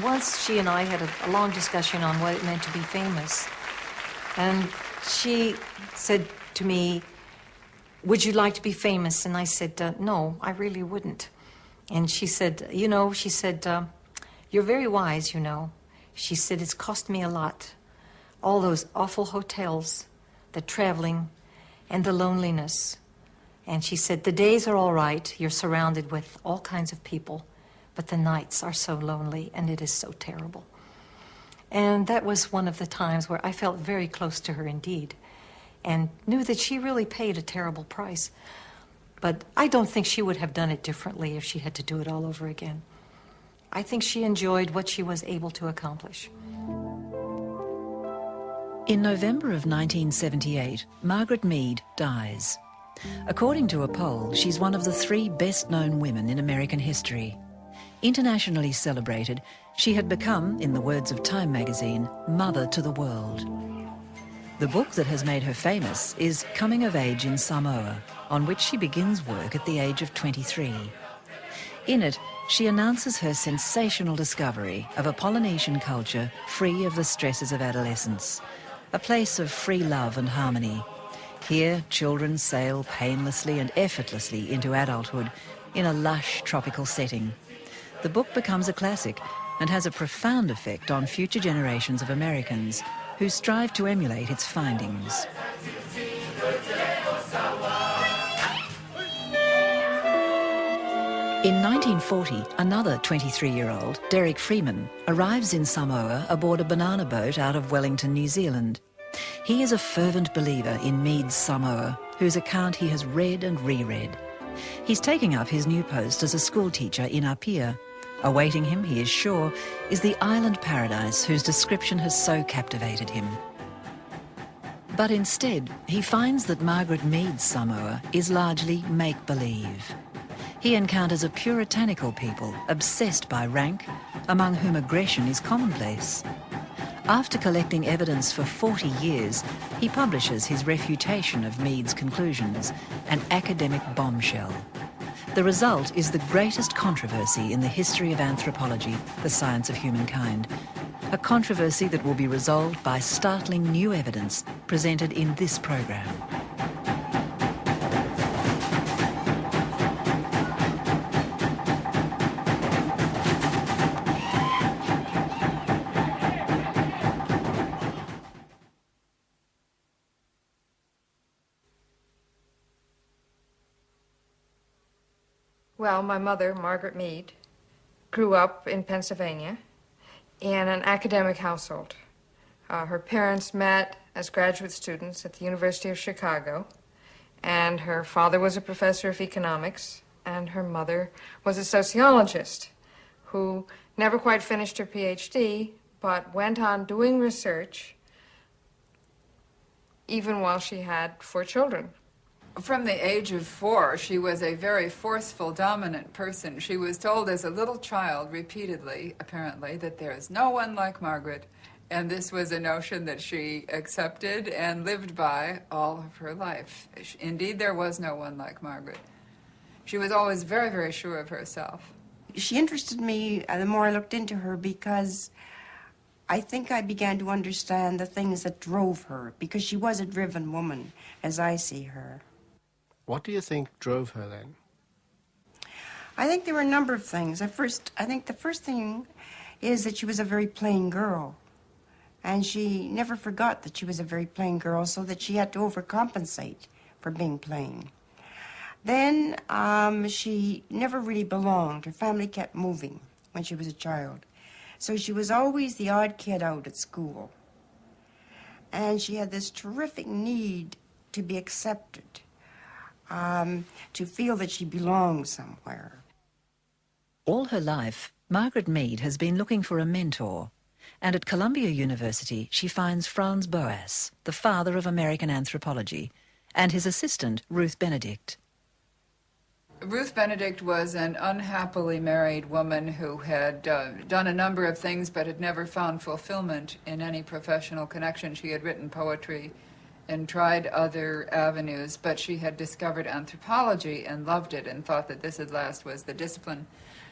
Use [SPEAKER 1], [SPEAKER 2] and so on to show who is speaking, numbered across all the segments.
[SPEAKER 1] once she and I had a long discussion on what it meant to be famous. And she said to me, would you like to be famous? And I said, no, I really wouldn't. And she said, you're very wise, you know. She said, it's cost me a lot. All those awful hotels, the traveling, and the loneliness. And she said, the days are all right. You're surrounded with all kinds of people, but the nights are so lonely, and it is so terrible. And that was one of the times where I felt very close to her indeed, and knew that she really paid a terrible price. But I don't think she would have done it differently if she had to do it all over again. I think she enjoyed what she was able to accomplish.
[SPEAKER 2] In November of 1978, Margaret Mead dies. According to a poll, she's one of the 3 best-known women in American history. Internationally celebrated, she had become, in the words of Time magazine, mother to the world. The book that has made her famous is Coming of Age in Samoa, on which she begins work at the age of 23. In it, she announces her sensational discovery of a Polynesian culture free of the stresses of adolescence, a place of free love and harmony. Here, children sail painlessly and effortlessly into adulthood in a lush tropical setting. The book becomes a classic and has a profound effect on future generations of Americans who strive to emulate its findings. In 1940, another 23-year-old, Derek Freeman, arrives in Samoa aboard a banana boat out of Wellington, New Zealand. He is a fervent believer in Mead's Samoa, whose account he has read and reread. He's taking up his new post as a schoolteacher in Apia. Awaiting him, he is sure, is the island paradise whose description has so captivated him. But instead, he finds that Margaret Mead's Samoa is largely make-believe. He encounters a puritanical people obsessed by rank, among whom aggression is commonplace. After collecting evidence for 40 years, he publishes his refutation of Mead's conclusions, an academic bombshell. The result is the greatest controversy in the history of anthropology, the science of humankind. A controversy that will be resolved by startling new evidence presented in this program.
[SPEAKER 3] Well, my mother, Margaret Mead, grew up in Pennsylvania in an academic household. Her parents met as graduate students at the University of Chicago, and her father was a professor of economics, and her mother was a sociologist who never quite finished her PhD, but went on doing research even while she had 4 children.
[SPEAKER 4] From the age of 4, she was a very forceful, dominant person. She was told as a little child repeatedly, apparently, that there is no one like Margaret. And this was a notion that she accepted and lived by all of her life. Indeed, there was no one like Margaret. She was always very, very sure of herself.
[SPEAKER 5] She interested me the more I looked into her, because I think I began to understand the things that drove her, because she was a driven woman, as I see her.
[SPEAKER 6] What do you think drove her then?
[SPEAKER 5] I think there were a number of things. I think the first thing is that she was a very plain girl. And she never forgot that she was a very plain girl, so that she had to overcompensate for being plain. Then she never really belonged. Her family kept moving when she was a child. So she was always the odd kid out at school. And she had this terrific need to be accepted. To feel that she belonged somewhere.
[SPEAKER 2] All her life, Margaret Mead has been looking for a mentor, and at Columbia University she finds Franz Boas, the father of American anthropology, and his assistant, Ruth Benedict.
[SPEAKER 4] Ruth Benedict was an unhappily married woman who had done a number of things but had never found fulfillment in any professional connection. She had written poetry and tried other avenues, but she had discovered anthropology and loved it and thought that this at last was the discipline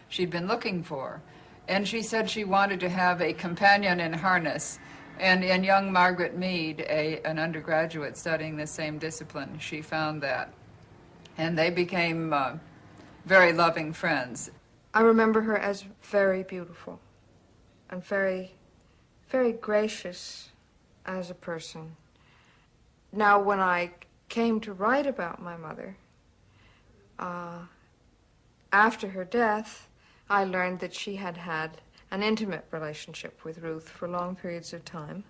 [SPEAKER 4] she'd been looking for. And she said she wanted to have a companion in harness. And in young Margaret Mead, an undergraduate studying the same discipline, she found that. And they became very loving friends.
[SPEAKER 3] I remember her as very beautiful and very, very gracious as a person. Now, when I came to write about my mother, after her death, I learned that she had had an intimate relationship with Ruth for long periods of time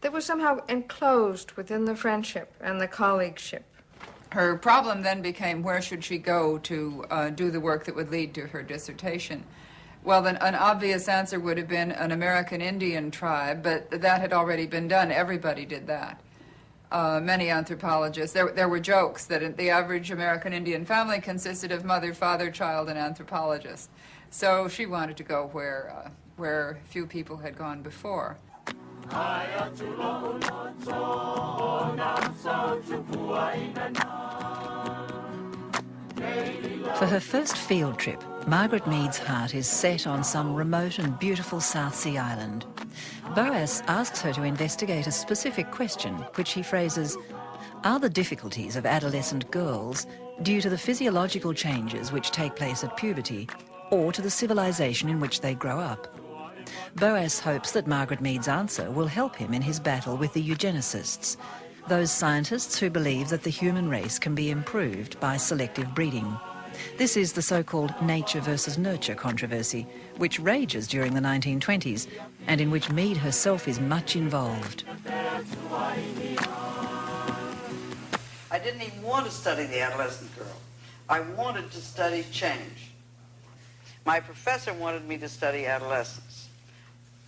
[SPEAKER 3] that was somehow enclosed within the friendship and the colleagueship.
[SPEAKER 4] Her problem then became where should she go to do the work that would lead to her dissertation. Well, then an obvious answer would have been an American Indian tribe, but that had already been done. Everybody did that. Many anthropologists. There were jokes that the average American Indian family consisted of mother, father, child, and anthropologist. So she wanted to go where few people had gone before.
[SPEAKER 2] For her first field trip, Margaret Mead's heart is set on some remote and beautiful South Sea island. Boas asks her to investigate a specific question, which he phrases, "Are the difficulties of adolescent girls due to the physiological changes which take place at puberty, or to the civilization in which they grow up?" Boas hopes that Margaret Mead's answer will help him in his battle with the eugenicists, those scientists who believe that the human race can be improved by selective breeding. This is the so-called nature versus nurture controversy, which rages during the 1920s and in which Mead herself is much involved.
[SPEAKER 7] I didn't even want to study the adolescent girl. I wanted to study change. My professor wanted me to study adolescence.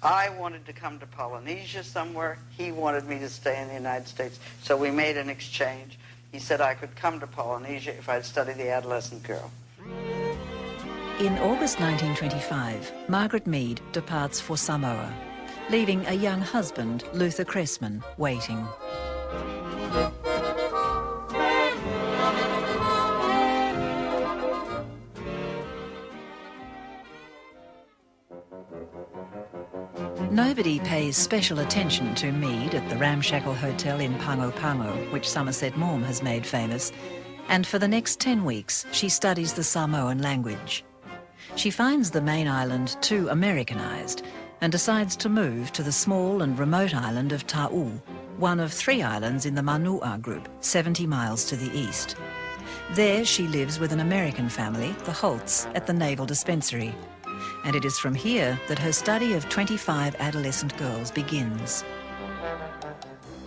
[SPEAKER 7] I wanted to come to Polynesia somewhere. He wanted me to stay in the United States. So we made an exchange. He said I could come to Polynesia if I'd study the adolescent girl.
[SPEAKER 2] In August 1925, Margaret Mead departs for Samoa, leaving a young husband, Luther Cressman, waiting. Nobody pays special attention to Mead at the ramshackle hotel in Pango Pango, which Somerset Maugham has made famous, and for the next 10 weeks she studies the Samoan language. She finds the main island too Americanised and decides to move to the small and remote island of Ta'u, one of 3 islands in the Manua group, 70 miles to the east. There she lives with an American family, the Holts, at the Naval Dispensary. And it is from here that her study of 25 adolescent girls begins.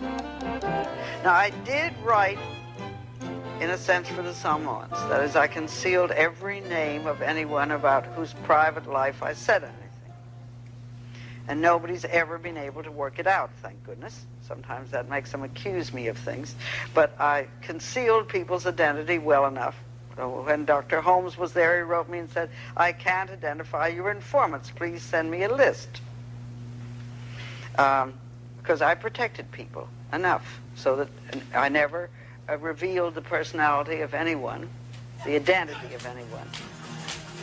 [SPEAKER 7] Now, I did write, in a sense, for the Samoans. That is, I concealed every name of anyone about whose private life I said anything. And nobody's ever been able to work it out, thank goodness. Sometimes that makes them accuse me of things. But I concealed people's identity well enough. When Dr. Holmes was there, he wrote me and said, "I can't identify your informants. Please send me a list." Because I protected people enough so that I never revealed the personality of anyone, the identity of anyone.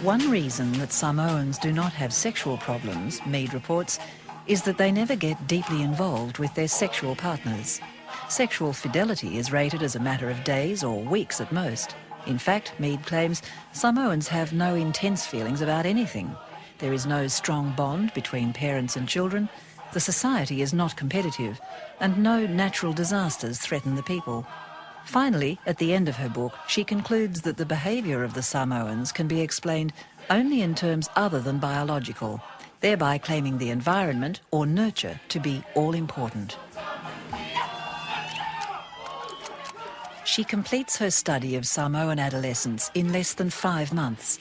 [SPEAKER 2] One reason that Samoans do not have sexual problems, Mead reports, is that they never get deeply involved with their sexual partners. Sexual fidelity is rated as a matter of days or weeks at most. In fact, Mead claims, Samoans have no intense feelings about anything. There is no strong bond between parents and children, the society is not competitive, and no natural disasters threaten the people. Finally, at the end of her book, she concludes that the behaviour of the Samoans can be explained only in terms other than biological, thereby claiming the environment, or nurture, to be all-important. She completes her study of Samoan adolescence in less than 5 months.